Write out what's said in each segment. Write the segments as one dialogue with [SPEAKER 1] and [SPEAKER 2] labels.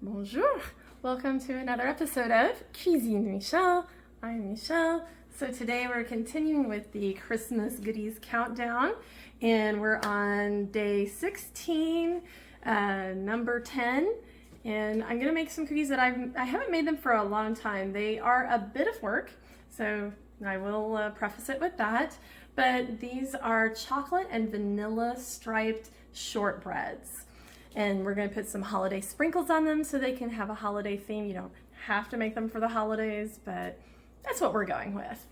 [SPEAKER 1] Bonjour! Welcome to another episode of Cuisine Michelle. I'm Michelle. So today we're continuing with the Christmas goodies countdown, and we're on day 16, number 10. And I'm gonna make some cookies that I haven't made them for a long time. They are a bit of work, so I will preface it with that. But these are chocolate and vanilla striped shortbreads. And we're going to put some holiday sprinkles on them so they can have a holiday theme. You don't have to make them for the holidays, but that's what we're going with.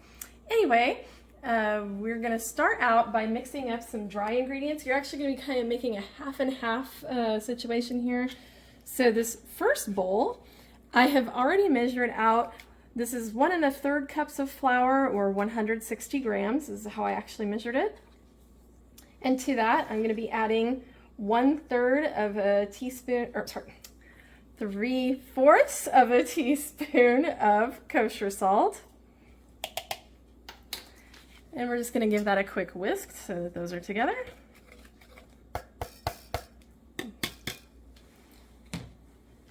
[SPEAKER 1] Anyway, we're going to start out by mixing up some dry ingredients. You're actually going to be kind of making a half and half situation here. So this first bowl, I have already measured out. This is 1 1/3 cups of flour, or 160 grams. This is how I actually measured it. And to that, I'm going to be adding 1/3 of a teaspoon, or sorry, 3/4 of a teaspoon of kosher salt. And we're just going to give that a quick whisk so that those are together.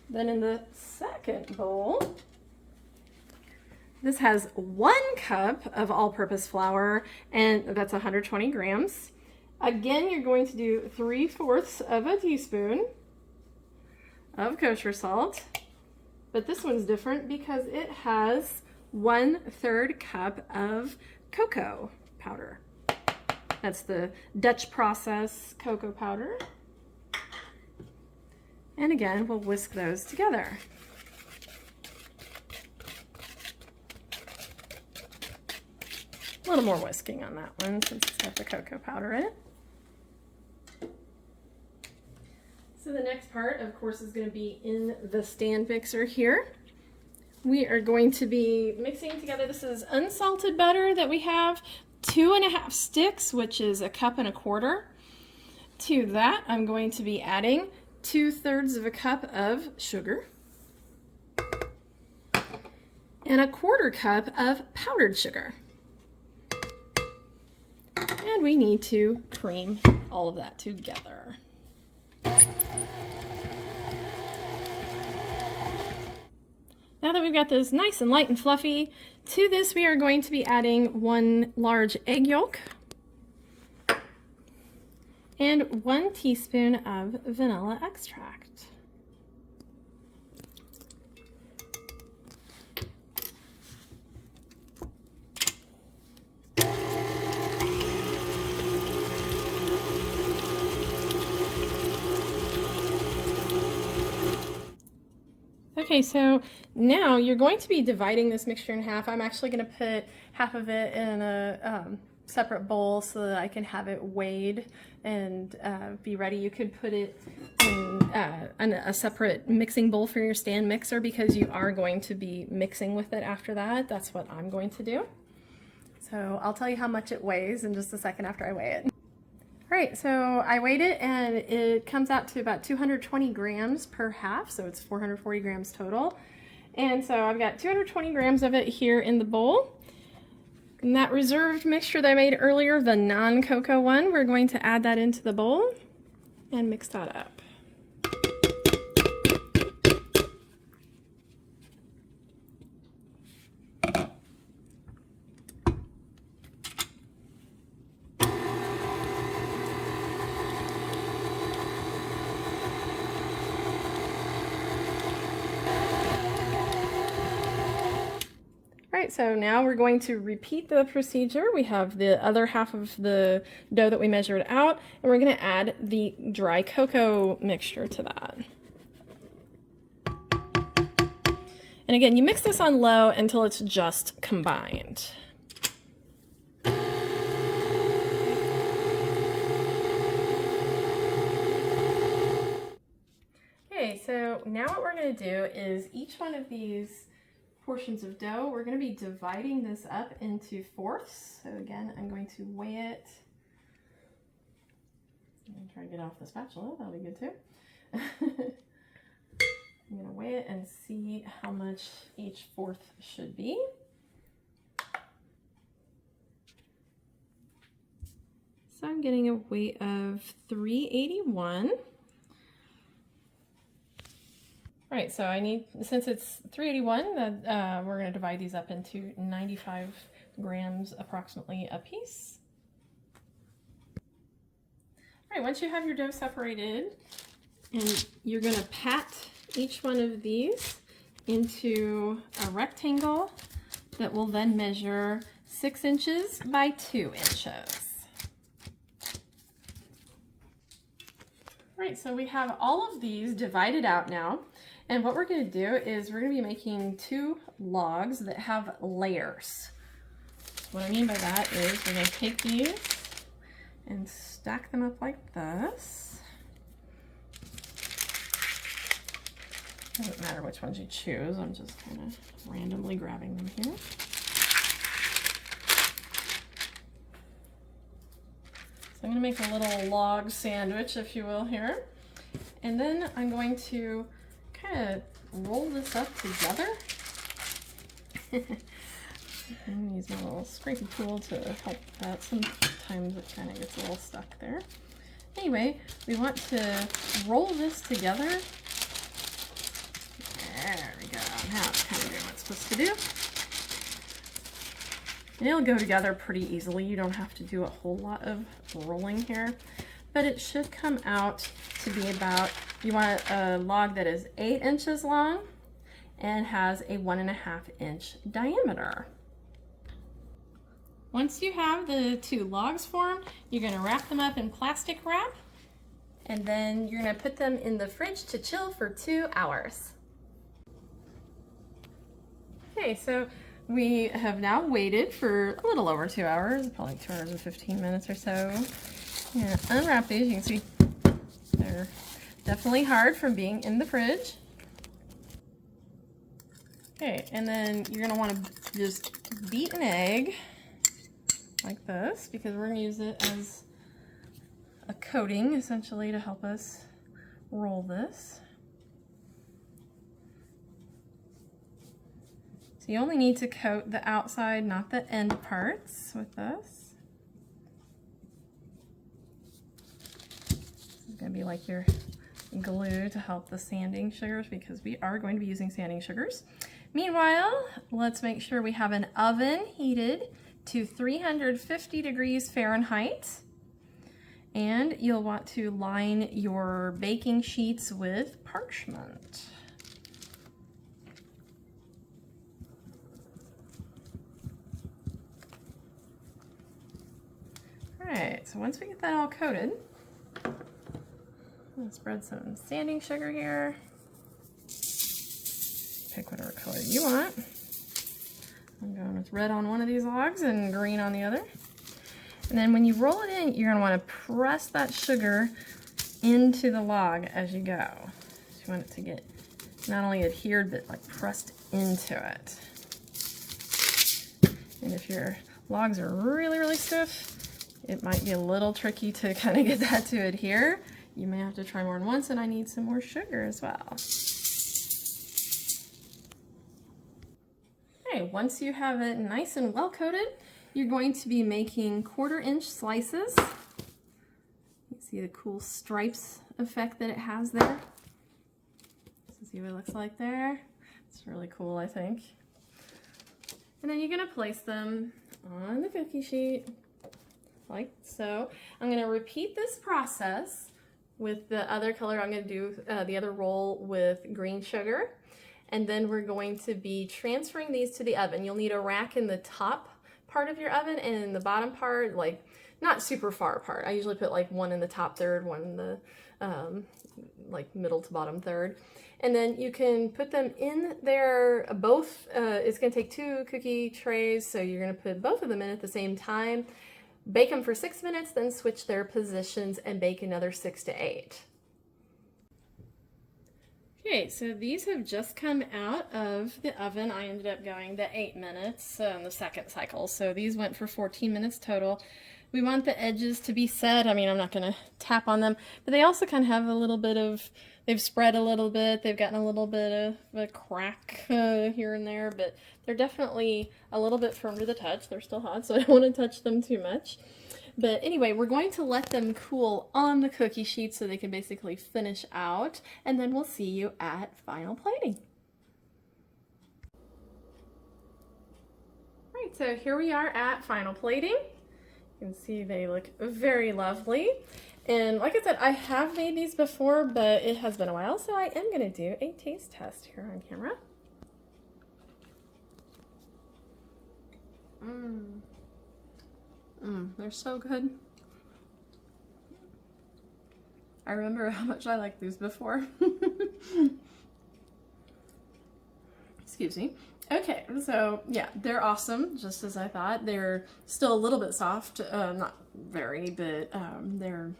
[SPEAKER 1] Then in the second bowl, this has 1 cup of all-purpose flour, and that's 120 grams. Again, you're going to do 3/4 of a teaspoon of kosher salt, but this one's different because it has 1/3 cup of cocoa powder. That's the Dutch process cocoa powder. And again, we'll whisk those together. A little more whisking on that one since it's got the cocoa powder in it. So the next part, of course, is going to be in the stand mixer here. We are going to be mixing together, this is unsalted butter that we have, 2½ sticks, which is 1 1/4 cups. To that, I'm going to be adding 2/3 of a cup of sugar and 1/4 cup of powdered sugar. And we need to cream all of that together. Now that we've got this nice and light and fluffy, to this we are going to be adding 1 large egg yolk and 1 teaspoon of vanilla extract. Okay, so now you're going to be dividing this mixture in half. I'm actually going to put half of it in a separate bowl so that I can have it weighed and be ready. You could put it in a separate mixing bowl for your stand mixer because you are going to be mixing with it after that. That's what I'm going to do. So I'll tell you how much it weighs in just a second after I weigh it. All right, so I weighed it and it comes out to about 220 grams per half, so it's 440 grams total. And so I've got 220 grams of it here in the bowl. And that reserved mixture that I made earlier, the non-cocoa one, we're going to add that into the bowl and mix that up. Alright, so now we're going to repeat the procedure. We have the other half of the dough that we measured out, and we're going to add the dry cocoa mixture to that. And again, you mix this on low until it's just combined. Okay, so now what we're going to do is each one of these portions of dough, we're going to be dividing this up into fourths. So again, I'm going to weigh it. I'm going to try to get off the spatula, that'll be good too. I'm going to weigh it and see how much each fourth should be. So I'm getting a weight of 381. All right, so I need, since it's 381, we're going to divide these up into 95 grams approximately a piece. All right, once you have your dough separated, and you're going to pat each one of these into a rectangle that will then measure 6 inches by 2 inches. All right, so we have all of these divided out now. And what we're going to do is we're going to be making 2 logs that have layers. What I mean by that is we're going to take these and stack them up like this. Doesn't matter which ones you choose, I'm just kind of randomly grabbing them here. So I'm going to make a little log sandwich, if you will, here. And then I'm going to kind of roll this up together. I'm going to use my little scrapey tool to help that. Sometimes it kind of gets a little stuck there. Anyway, we want to roll this together. There we go. Now it's kind of doing what it's supposed to do. And it'll go together pretty easily. You don't have to do a whole lot of rolling here, but it should come out to be about, you want a log that is 8 inches long and has a 1.5 inch diameter. Once you have the 2 logs formed, you're going to wrap them up in plastic wrap, and then you're going to put them in the fridge to chill for 2 hours. Okay, so we have now waited for a little over 2 hours, probably 2 hours and 15 minutes or so. Yeah, unwrap these. You can see they're definitely hard from being in the fridge. Okay, and then you're going to want to just beat an egg like this, because we're going to use it as a coating essentially to help us roll this. So you only need to coat the outside, not the end parts with this. This is going to be like your glue to help the sanding sugars, because we are going to be using sanding sugars. Meanwhile, let's make sure we have an oven heated to 350 degrees Fahrenheit. And you'll want to line your baking sheets with parchment. Alright, so once we get that all coated, I'll spread some sanding sugar here. Pick whatever color you want. I'm going with red on one of these logs and green on the other. And then when you roll it in, you're going to want to press that sugar into the log as you go. So you want it to get not only adhered, but like pressed into it. And if your logs are really, really stiff, it might be a little tricky to kind of get that to adhere. You may have to try more than once, and I need some more sugar as well. Okay, once you have it nice and well coated, you're going to be making 1/4 inch slices. You can see the cool stripes effect that it has there. So see what it looks like there. It's really cool, I think. And then you're going to place them on the cookie sheet like so. I'm going to repeat this process with the other color. I'm going to do the other roll with green sugar, and then we're going to be transferring these to the oven. You'll need a rack in the top part of your oven, and in the bottom part, like not super far apart. I usually put like one in the top third, one in the like middle to bottom third. And then you can put them in there both. It's going to take 2 cookie trays, so you're going to put both of them in at the same time. Bake them for 6 minutes, then switch their positions and bake another 6 to 8. Okay, so these have just come out of the oven. I ended up going the 8 minutes in the second cycle. So these went for 14 minutes total. We want the edges to be set. I mean, I'm not going to tap on them, but they also kind of have a little bit of, they've spread a little bit. They've gotten a little bit of a crack here and there, but they're definitely a little bit firm to the touch. They're still hot, so I don't want to touch them too much. But anyway, we're going to let them cool on the cookie sheet so they can basically finish out, and then we'll see you at final plating. All right, so here we are at final plating. You can see they look very lovely. And like I said, I have made these before, but it has been a while, so I am going to do a taste test here on camera. They're so good. I remember how much I liked these before. Excuse me. Okay, so yeah, they're awesome, just as I thought. They're still a little bit soft, not very, but they're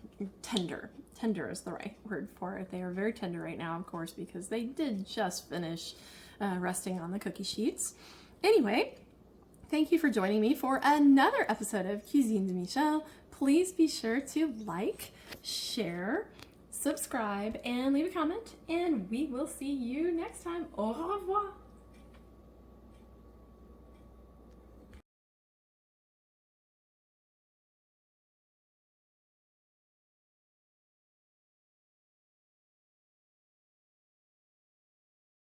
[SPEAKER 1] tender. Tender is the right word for it. They are very tender right now, of course, because they did just finish resting on the cookie sheets. Anyway, thank you for joining me for another episode of Cuisine de Michel. Please be sure to like, share, subscribe, and leave a comment, and we will see you next time. Au revoir!